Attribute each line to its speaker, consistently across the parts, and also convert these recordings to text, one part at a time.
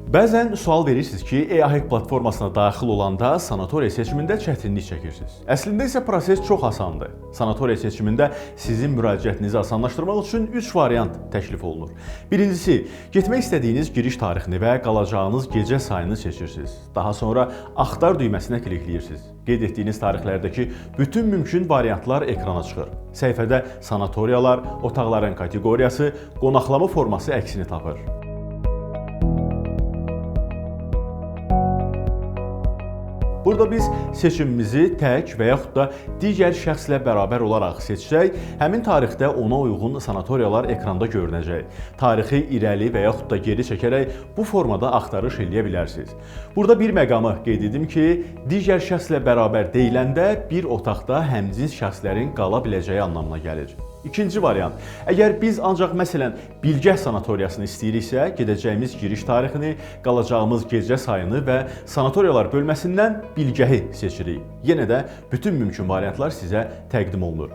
Speaker 1: Bəzən sual verirsiniz ki, e-ahək platformasına daxil olanda sanatoriya seçimində çətinlik çəkirsiniz. Əslində isə proses çox asandır. Sanatoriya seçimində sizin müraciətinizi asanlaşdırmaq üçün 3 variant təklif olunur. Birincisi, getmək istədiyiniz giriş tarixini və qalacağınız gecə sayını seçirsiniz. Daha sonra axtar düyməsinə klikləyirsiniz. Qeyd etdiyiniz tarixlərdəki bütün mümkün variantlar ekrana çıxır. Səhifədə sanatoriyalar, otaqların kateqoriyası, qonaqlama forması əksini tapır. Burada biz seçimimizi tək və yaxud da digər şəxslə bərabər olaraq seçsək, həmin tarixdə ona uyğun sanatoriyalar ekranda görünəcək. Tarixi irəli və yaxud da geri çəkərək bu formada axtarış eləyə bilərsiniz. Burada bir məqamı qeyd edim ki, digər şəxslə bərabər deyiləndə bir otaqda həmcins şəxslərin qala biləcəyi anlamına gəlir. İkinci variant. Əgər biz ancaq məsələn Bilgəh sanatoriyasını istəyiriksə, gedəcəyimiz giriş tarixini, qalacağımız gecə sayını və sanatoriyalar bölməsindən Bilgəhi seçirik. Yenə də bütün mümkün variantlar sizə təqdim olunur.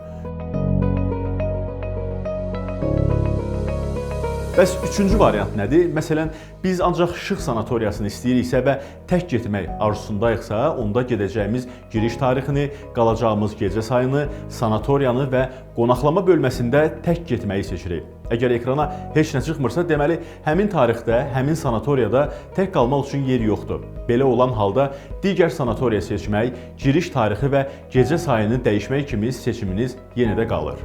Speaker 1: Bəs üçüncü variant nədir? Məsələn, biz ancaq Şıx sanatoriyasını istəyiriksə və tək getmək arzusundayıqsa, onda gedəcəyimiz giriş tarixini, qalacağımız gecə sayını, sanatoriyanı və qonaqlama bölməsində tək getməyi seçirik. Əgər ekrana heç nə çıxmırsa, deməli, həmin tarixdə, həmin sanatoriyada tək qalmaq üçün yer yoxdur. Belə olan halda digər sanatoriya seçmək, giriş tarixi və gecə sayını dəyişmək kimi seçiminiz yenə də qalır.